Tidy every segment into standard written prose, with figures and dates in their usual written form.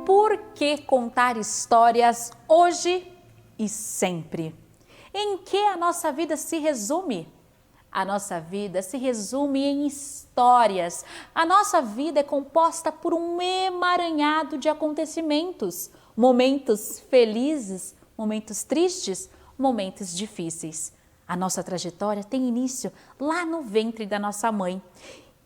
Por que contar histórias hoje e sempre? Em que a nossa vida se resume? A nossa vida se resume em histórias. A nossa vida é composta por um emaranhado de acontecimentos, momentos felizes, momentos tristes, momentos difíceis. A nossa trajetória tem início lá no ventre da nossa mãe.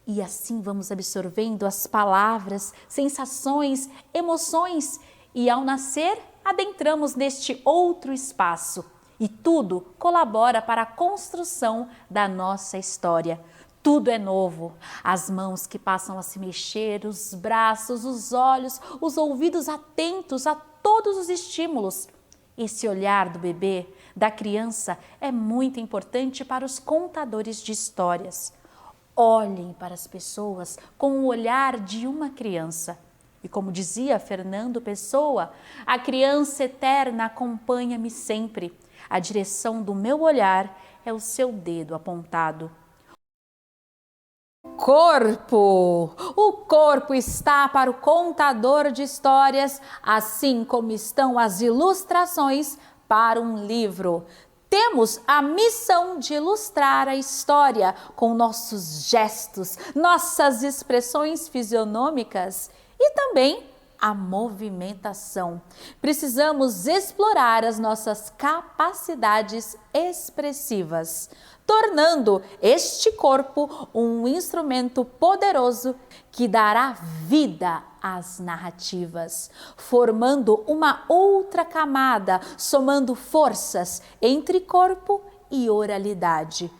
E assim vamos absorvendo as palavras, sensações, emoções e ao nascer adentramos neste outro espaço. E tudo colabora para a construção da nossa história. Tudo é novo. As mãos que passam a se mexer, os braços, os olhos, os ouvidos atentos a todos os estímulos. Esse olhar do bebê, da criança, é muito importante para os contadores de histórias. Olhem para as pessoas com o olhar de uma criança. E como dizia Fernando Pessoa, a criança eterna acompanha-me sempre. A direção do meu olhar é o seu dedo apontado. Corpo! O corpo está para o contador de histórias, assim como estão as ilustrações para um livro. Temos a missão de ilustrar a história com nossos gestos, nossas expressões fisionômicas e também a movimentação. Precisamos explorar as nossas capacidades expressivas, tornando este corpo um instrumento poderoso que dará vida às narrativas, formando uma outra camada, somando forças entre corpo e oralidade,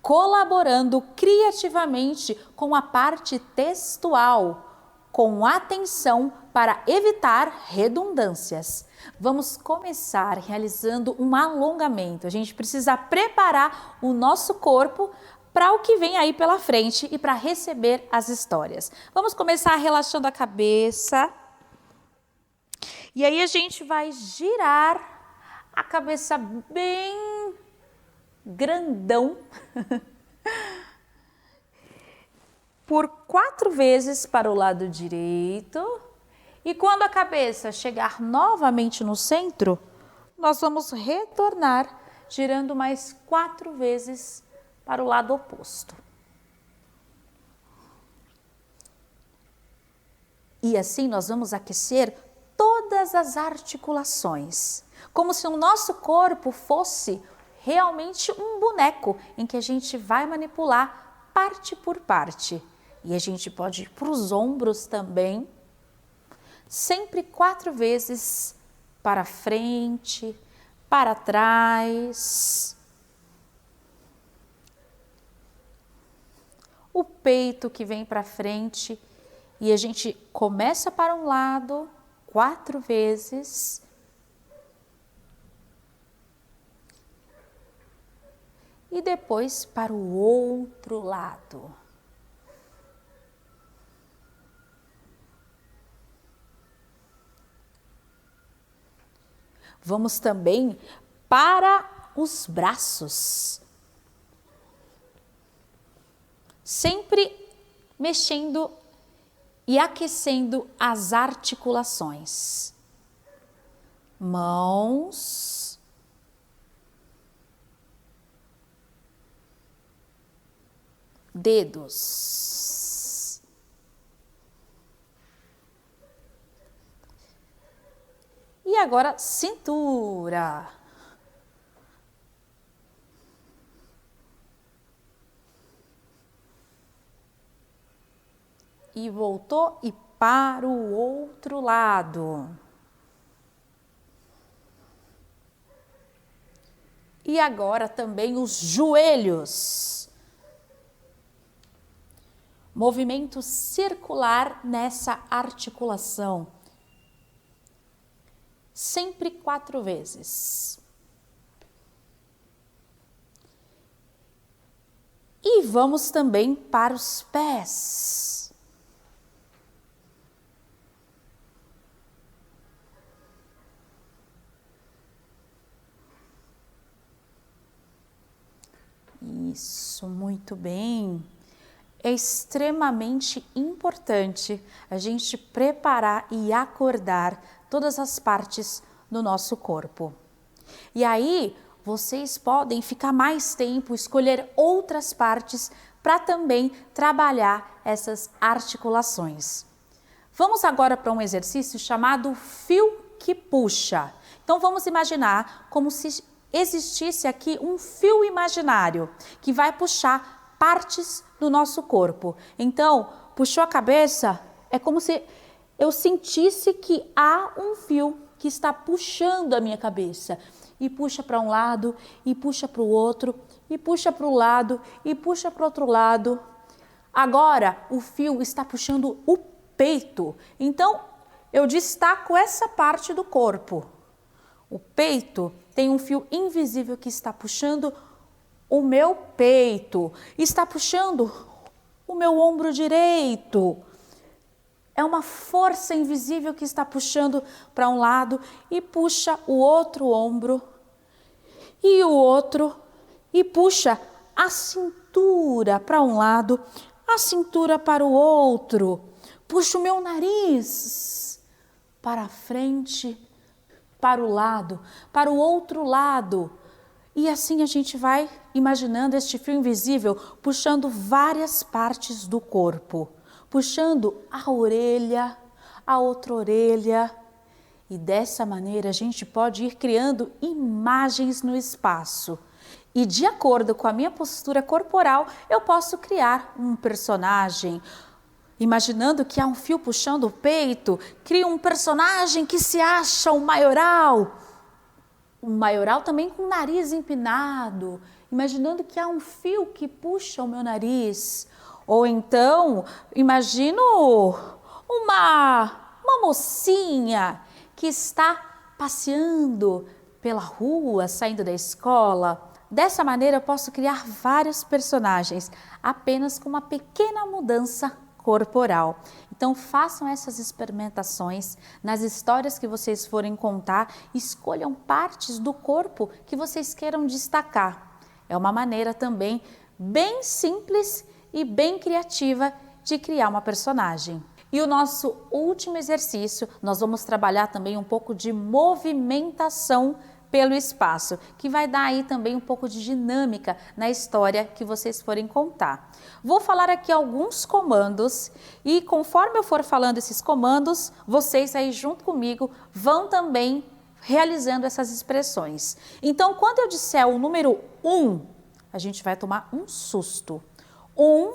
colaborando criativamente com a parte textual, com atenção para evitar redundâncias. Vamos começar realizando um alongamento. A gente precisa preparar o nosso corpo para o que vem aí pela frente e para receber as histórias. Vamos começar relaxando a cabeça. E aí a gente vai girar a cabeça bem grandão. Por 4 vezes para o lado direito. E quando a cabeça chegar novamente no centro, nós vamos retornar, girando mais 4 vezes para o lado oposto. E assim nós vamos aquecer todas as articulações, como se o nosso corpo fosse realmente um boneco em que a gente vai manipular parte por parte. E a gente pode ir para os ombros também, sempre 4 vezes para frente, para trás. O peito que vem para frente e a gente começa para um lado, 4 vezes. E depois para o outro lado. Vamos também para os braços. Sempre mexendo e aquecendo as articulações. Mãos. Dedos. E agora, cintura. E voltou e para o outro lado. E agora também os joelhos. Movimento circular nessa articulação. Sempre 4 vezes. E vamos também para os pés. Isso, muito bem. é extremamente importante a gente preparar e acordar todas as partes do nosso corpo. E aí, vocês podem ficar mais tempo, escolher outras partes para também trabalhar essas articulações. Vamos agora para um exercício chamado fio que puxa. Então vamos imaginar como se existisse aqui um fio imaginário que vai puxar partes do nosso corpo. Então, puxou a cabeça, é como se eu sentisse que há um fio que está puxando a minha cabeça. E puxa para um lado, e puxa para o outro, e puxa para o lado, e puxa para o outro lado. Agora, o fio está puxando o peito. Então, eu destaco essa parte do corpo. O peito tem um fio invisível que está puxando o meu peito. Está puxando o meu ombro direito. É uma força invisível que está puxando para um lado e puxa o outro ombro e o outro e puxa a cintura para um lado, a cintura para o outro. Puxa o meu nariz para frente, para o lado, para o outro lado. E assim a gente vai imaginando este fio invisível puxando várias partes do corpo. Puxando a orelha, a outra orelha. E dessa maneira a gente pode ir criando imagens no espaço. E de acordo com a minha postura corporal, eu posso criar um personagem. Imaginando que há um fio puxando o peito, crio um personagem que se acha um maioral. Um maioral também com o nariz empinado. Imaginando que há um fio que puxa o meu nariz. Ou então, imagino uma mocinha que está passeando pela rua, saindo da escola. Dessa maneira, eu posso criar vários personagens, apenas com uma pequena mudança corporal. Então, façam essas experimentações nas histórias que vocês forem contar. Escolham partes do corpo que vocês queiram destacar. É uma maneira também bem simples e bem criativa de criar uma personagem. E o nosso último exercício, nós vamos trabalhar também um pouco de movimentação pelo espaço, que vai dar aí também um pouco de dinâmica na história que vocês forem contar. Vou falar aqui alguns comandos e conforme eu for falando esses comandos, vocês aí junto comigo vão também realizando essas expressões. Então, quando eu disser o número 1, a gente vai tomar um susto. 1,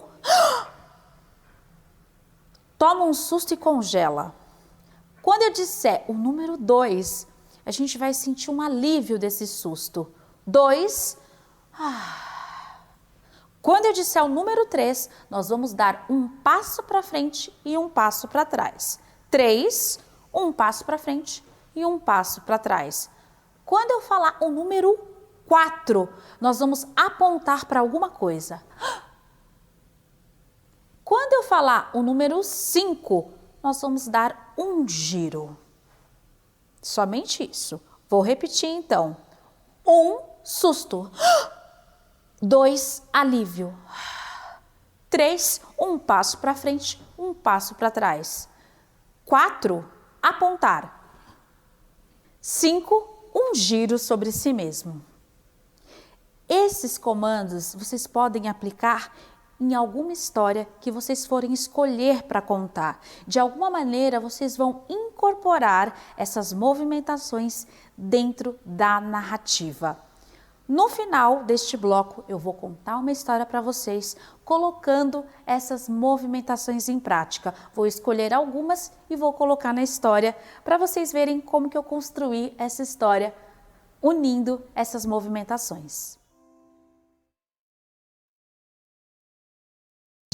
toma um susto e congela. Quando eu disser o número 2, a gente vai sentir um alívio desse susto. 2, Quando eu disser o número 3, nós vamos dar um passo para frente e um passo para trás. 3, um passo para frente e um passo para trás. Quando eu falar o número 4, nós vamos apontar para alguma coisa. Quando eu falar o número 5, nós vamos dar um giro. Somente isso. Vou repetir então. 1, susto. 2, alívio. 3, um passo para frente, um passo para trás. 4, apontar. 5, um giro sobre si mesmo. Esses comandos vocês podem aplicar em alguma história que vocês forem escolher para contar. De alguma maneira, vocês vão incorporar essas movimentações dentro da narrativa. No final deste bloco, eu vou contar uma história para vocês, colocando essas movimentações em prática. Vou escolher algumas e vou colocar na história para vocês verem como que eu construí essa história, unindo essas movimentações.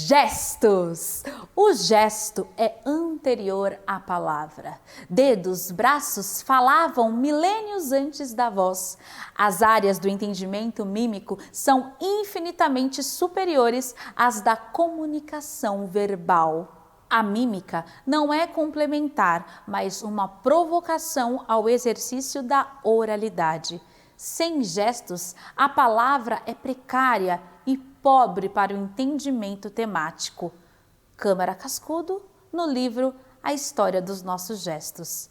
Gestos! O gesto é anterior à palavra. Dedos, braços falavam milênios antes da voz. As áreas do entendimento mímico são infinitamente superiores às da comunicação verbal. A mímica não é complementar, mas uma provocação ao exercício da oralidade. Sem gestos, a palavra é precária e pobre para o entendimento temático. Câmara Cascudo, no livro A História dos Nossos Gestos.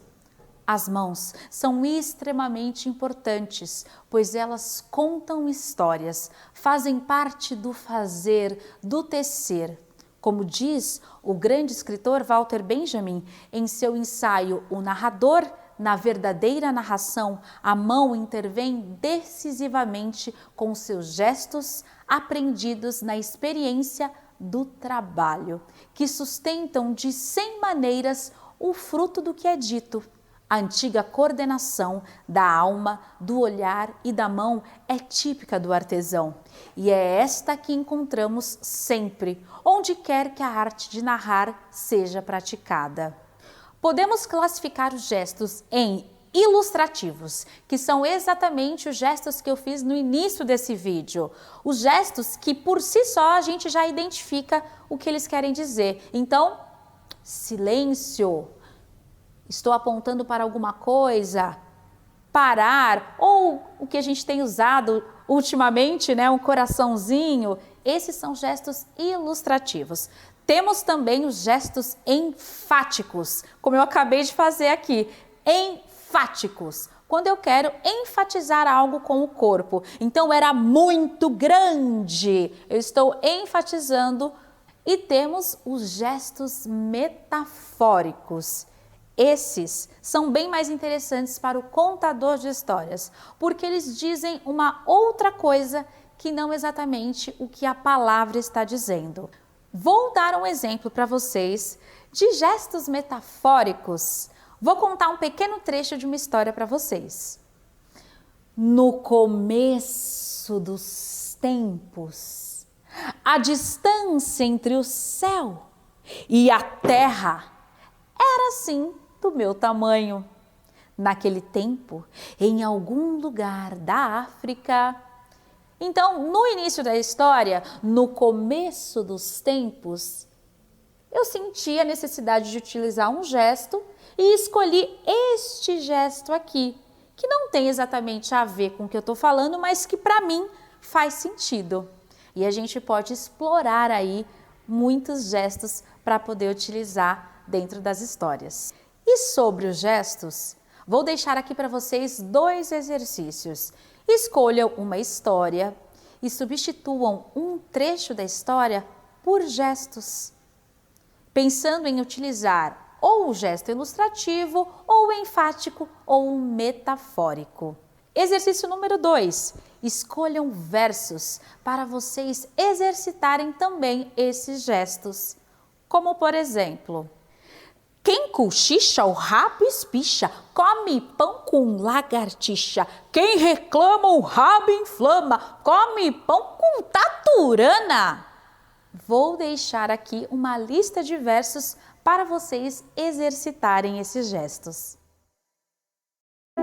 As mãos são extremamente importantes, pois elas contam histórias, fazem parte do fazer, do tecer. Como diz o grande escritor Walter Benjamin em seu ensaio O Narrador, na verdadeira narração, a mão intervém decisivamente com seus gestos aprendidos na experiência do trabalho, que sustentam de 100 maneiras o fruto do que é dito. A antiga coordenação da alma, do olhar e da mão é típica do artesão, e é esta que encontramos sempre, onde quer que a arte de narrar seja praticada. Podemos classificar os gestos em ilustrativos, que são exatamente os gestos que eu fiz no início desse vídeo. Os gestos que por si só a gente já identifica o que eles querem dizer. Então, silêncio, estou apontando para alguma coisa, parar, ou o que a gente tem usado ultimamente, né, um coraçãozinho. Esses são gestos ilustrativos. Temos também os gestos enfáticos, como eu acabei de fazer aqui. Enfáticos, quando eu quero enfatizar algo com o corpo. Então, era muito grande, eu estou enfatizando. E temos os gestos metafóricos. Esses são bem mais interessantes para o contador de histórias, porque eles dizem uma outra coisa que não exatamente o que a palavra está dizendo. Vou dar um exemplo para vocês de gestos metafóricos. Vou contar um pequeno trecho de uma história para vocês. No começo dos tempos, a distância entre o céu e a terra era assim do meu tamanho. Naquele tempo, em algum lugar da África. Então, no início da história, no começo dos tempos, eu senti a necessidade de utilizar um gesto e escolhi este gesto aqui, que não tem exatamente a ver com o que eu estou falando, mas que para mim faz sentido. E a gente pode explorar aí muitos gestos para poder utilizar dentro das histórias. E sobre os gestos, vou deixar aqui para vocês 2 exercícios. Escolham uma história e substituam um trecho da história por gestos, pensando em utilizar ou o gesto ilustrativo, ou o enfático, ou o metafórico. Exercício número 2. Escolham versos para vocês exercitarem também esses gestos. Como, por exemplo, quem cochicha o rabo espicha, come pão com lagartixa. Quem reclama o rabo inflama, come pão com taturana. Vou deixar aqui uma lista de versos para vocês exercitarem esses gestos.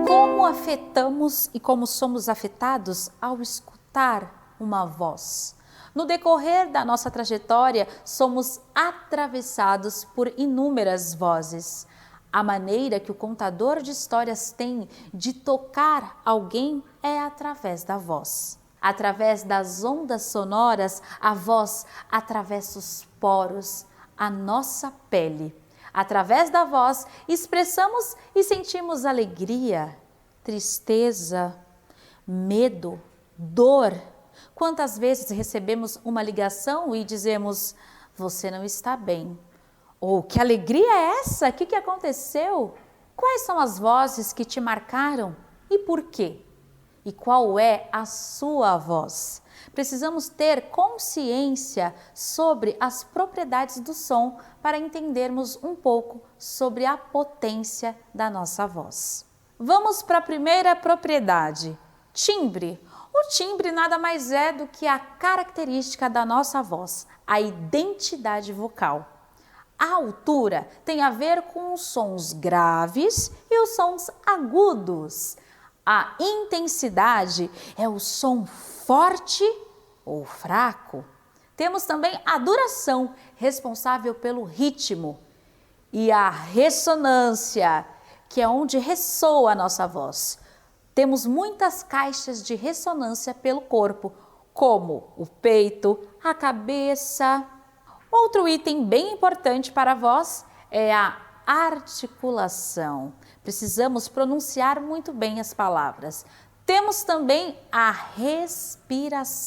Como afetamos e como somos afetados ao escutar uma voz? No decorrer da nossa trajetória, somos atravessados por inúmeras vozes. A maneira que o contador de histórias tem de tocar alguém é através da voz. Através das ondas sonoras, a voz atravessa os poros, a nossa pele. Através da voz, expressamos e sentimos alegria, tristeza, medo, dor. Quantas vezes recebemos uma ligação e dizemos, você não está bem? Ou, que alegria é essa? O que aconteceu? Quais são as vozes que te marcaram e por quê? E qual é a sua voz? Precisamos ter consciência sobre as propriedades do som para entendermos um pouco sobre a potência da nossa voz. Vamos para a primeira propriedade, timbre. O timbre nada mais é do que a característica da nossa voz, a identidade vocal. A altura tem a ver com os sons graves e os sons agudos. A intensidade é o som forte ou fraco. Temos também a duração, responsável pelo ritmo, e a ressonância, que é onde ressoa a nossa voz. Temos muitas caixas de ressonância pelo corpo. como o peito, a cabeça. Outro item bem importante para a voz é a articulação. Precisamos pronunciar muito bem as palavras. Temos também a respiração,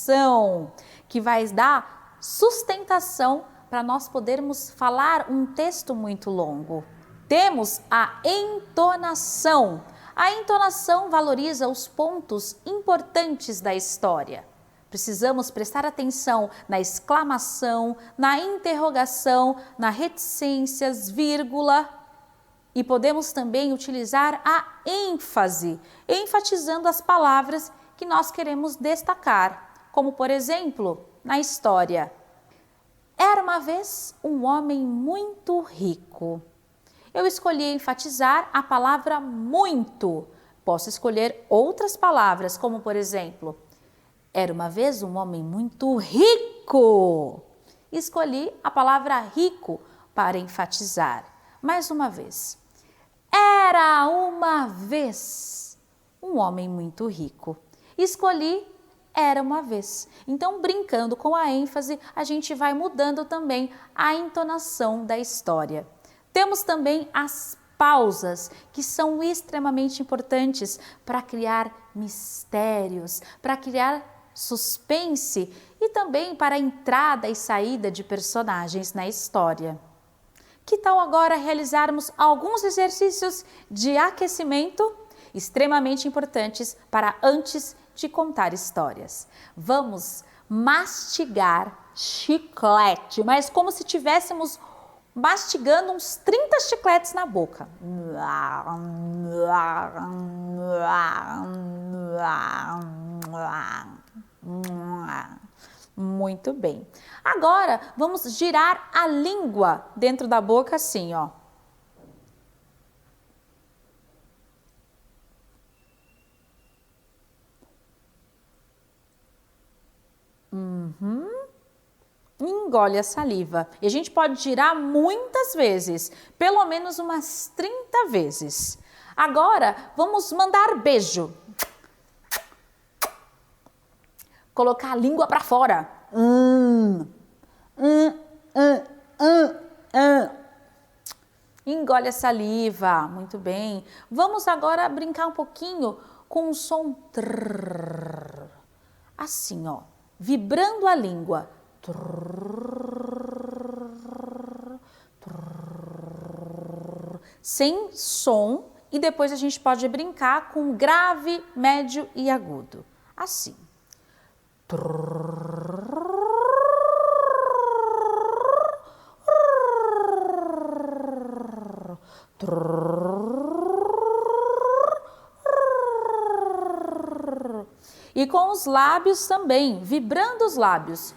que vai dar sustentação para nós podermos falar um texto muito longo. Temos a entonação. A entonação valoriza os pontos importantes da história. Precisamos prestar atenção na exclamação, na interrogação, na reticências, vírgula. E podemos também utilizar a ênfase, enfatizando as palavras que nós queremos destacar. Como, por exemplo, na história. Era uma vez um homem muito rico. Eu escolhi enfatizar a palavra muito. Posso escolher outras palavras, como por exemplo, era uma vez um homem muito rico. Escolhi a palavra rico para enfatizar. Mais uma vez. Era uma vez um homem muito rico. Escolhi era uma vez. Então, brincando com a ênfase, a gente vai mudando também a entonação da história. Temos também as pausas, que são extremamente importantes para criar mistérios, para criar suspense e também para a entrada e saída de personagens na história. Que tal agora realizarmos alguns exercícios de aquecimento extremamente importantes para antes de contar histórias? Vamos mastigar chiclete, mas como se tivéssemos mastigando uns 30 chicletes na boca. Muito bem. Agora, vamos girar a língua dentro da boca assim, ó. Engole a saliva. E a gente pode girar muitas vezes, pelo menos umas 30 vezes. Agora, vamos mandar beijo. Colocar a língua para fora. Engole a saliva. Muito bem. Vamos agora brincar um pouquinho com o som trrr. Assim, ó. Vibrando a língua. Sem som, e depois a gente pode brincar com grave, médio e agudo. Assim. E com os lábios também, vibrando os lábios.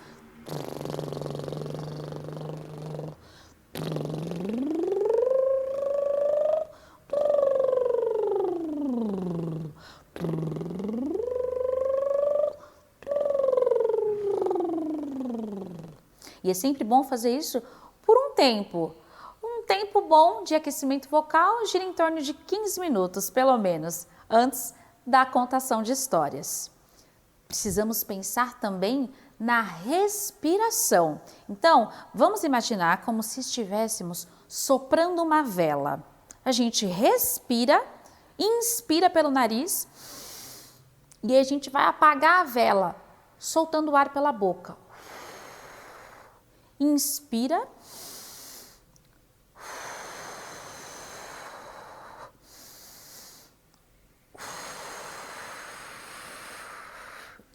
E é sempre bom fazer isso por um tempo. Um tempo bom de aquecimento vocal gira em torno de 15 minutos, pelo menos, antes da contação de histórias. Precisamos pensar também na respiração. Então, vamos imaginar como se estivéssemos soprando uma vela. A gente respira, inspira pelo nariz e a gente vai apagar a vela, soltando o ar pela boca. Inspira.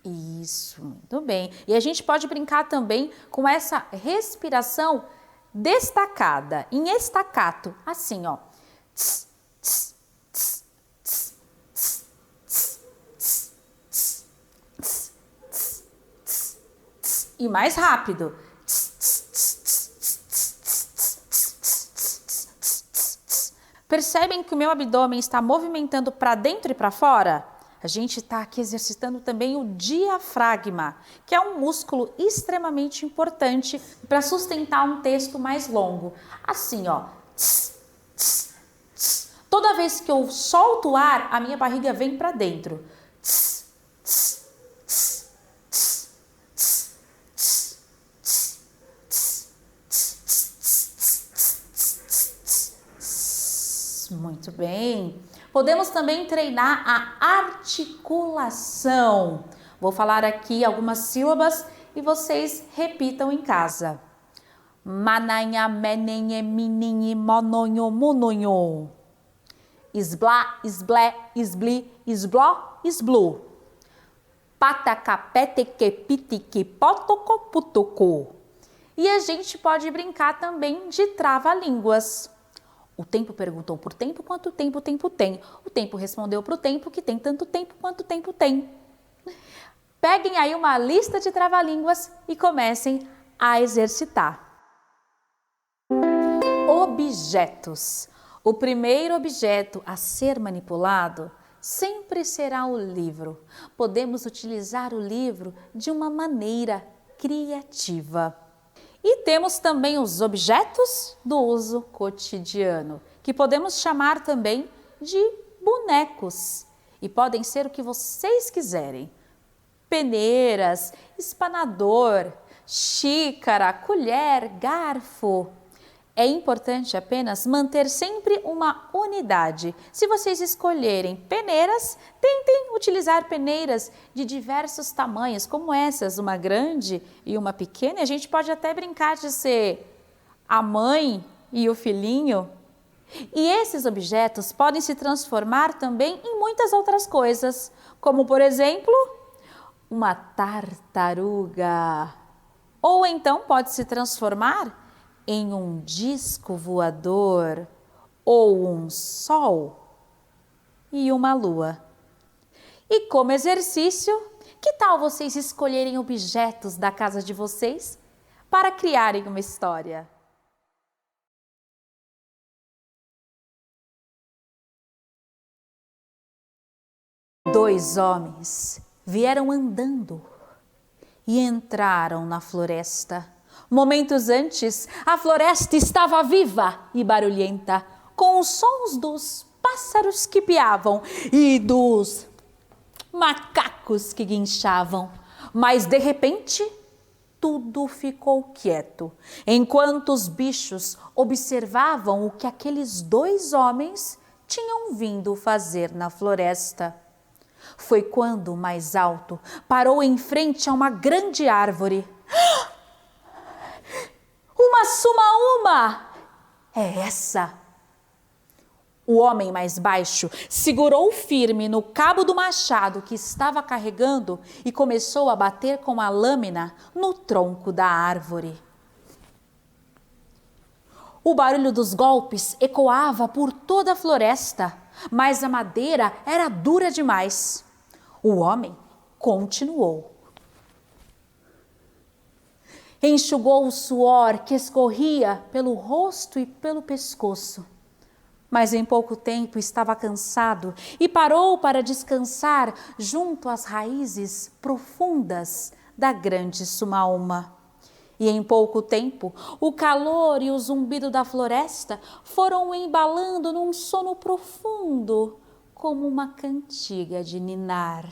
Isso, muito bem. E a gente pode brincar também com essa respiração destacada, em estacato, assim, ó. E mais rápido. Percebem que o meu abdômen está movimentando para dentro e para fora? A gente está aqui exercitando também o diafragma, que é um músculo extremamente importante para sustentar um texto mais longo. Assim, ó. Toda vez que eu solto o ar, a minha barriga vem para dentro. Muito bem. Podemos também treinar a articulação. Vou falar aqui algumas sílabas e vocês repitam em casa. Mananha, menenhe, mininhe, mononho, mononho. Esblá, esblé, esbli, esbló, esblu. Patacapeteque, pitique, potoco, putoco. E a gente pode brincar também de trava-línguas. O tempo perguntou por tempo quanto tempo o tempo tem. O tempo respondeu para o tempo que tem tanto tempo quanto o tempo tem. Peguem aí uma lista de trava-línguas e comecem a exercitar. Objetos. O primeiro objeto a ser manipulado sempre será o livro. Podemos utilizar o livro de uma maneira criativa. E temos também os objetos do uso cotidiano, que podemos chamar também de bonecos. E podem ser o que vocês quiserem. Peneiras, espanador, xícara, colher, garfo. É importante apenas manter sempre uma unidade. Se vocês escolherem peneiras, tentem utilizar peneiras de diversos tamanhos, como essas, uma grande e uma pequena. A gente pode até brincar de ser a mãe e o filhinho. E esses objetos podem se transformar também em muitas outras coisas, como por exemplo, uma tartaruga. Ou então pode se transformar em um disco voador, ou um sol e uma lua. E como exercício, que tal vocês escolherem objetos da casa de vocês para criarem uma história? Dois homens vieram andando e entraram na floresta. Momentos antes, a floresta estava viva e barulhenta, com os sons dos pássaros que piavam e dos macacos que guinchavam. Mas, de repente, tudo ficou quieto, enquanto os bichos observavam o que aqueles dois homens tinham vindo fazer na floresta. Foi quando o mais alto parou em frente a uma grande árvore. Uma sumaúma! É essa! O homem mais baixo segurou firme no cabo do machado que estava carregando e começou a bater com a lâmina no tronco da árvore. O barulho dos golpes ecoava por toda a floresta, mas a madeira era dura demais. O homem continuou. Enxugou o suor que escorria pelo rosto e pelo pescoço. Mas em pouco tempo estava cansado e parou para descansar junto às raízes profundas da grande sumaúma. E em pouco tempo, o calor e o zumbido da floresta foram o embalando num sono profundo, como uma cantiga de ninar.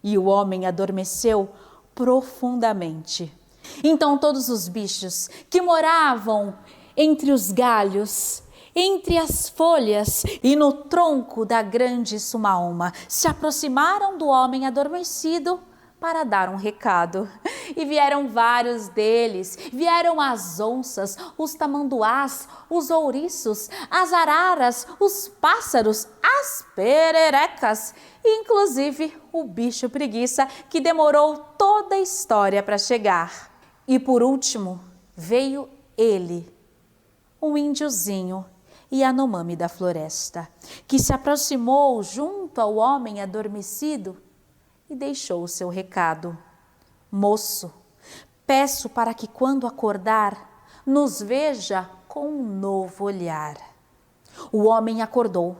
E o homem adormeceu profundamente. Então todos os bichos que moravam entre os galhos, entre as folhas e no tronco da grande sumaúma se aproximaram do homem adormecido para dar um recado. E vieram vários deles, vieram as onças, os tamanduás, os ouriços, as araras, os pássaros, as pererecas, e inclusive o bicho preguiça que demorou toda a história para chegar. E por último veio ele, um índiozinho Yanomami da floresta, que se aproximou junto ao homem adormecido e deixou o seu recado. Moço, peço para que quando acordar, nos veja com um novo olhar. O homem acordou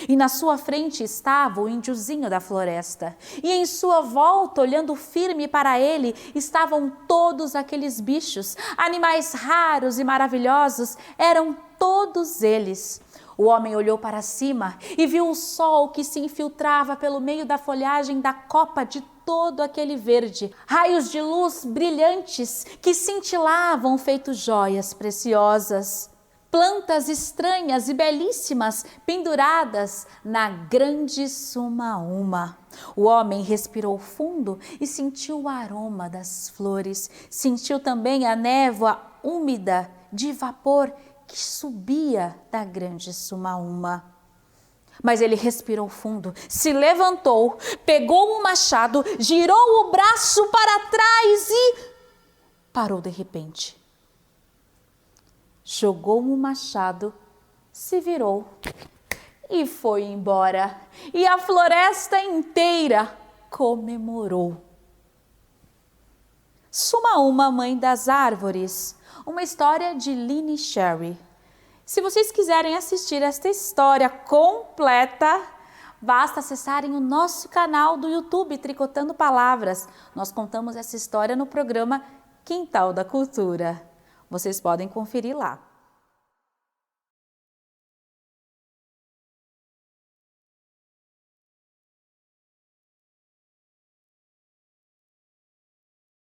e na sua frente estava o índiozinho da floresta. E em sua volta, olhando firme para ele, estavam todos aqueles bichos, animais raros e maravilhosos, eram todos eles. O homem olhou para cima e viu o sol que se infiltrava pelo meio da folhagem da copa de todo aquele verde. Raios de luz brilhantes que cintilavam feitos joias preciosas. plantas estranhas e belíssimas penduradas na grande Sumaúma. O homem respirou fundo e sentiu o aroma das flores, sentiu também a névoa úmida de vapor que subia da grande Sumaúma. Mas ele respirou fundo, se levantou, pegou um machado, girou o braço para trás e parou de repente. Jogou o machado, se virou e foi embora. E a floresta inteira comemorou. Sumaúma, mãe das árvores, uma história de Lynne Sherry. Se vocês quiserem assistir esta história completa, basta acessarem o nosso canal do YouTube Tricotando Palavras. Nós contamos essa história no programa Quintal da Cultura. Vocês podem conferir lá.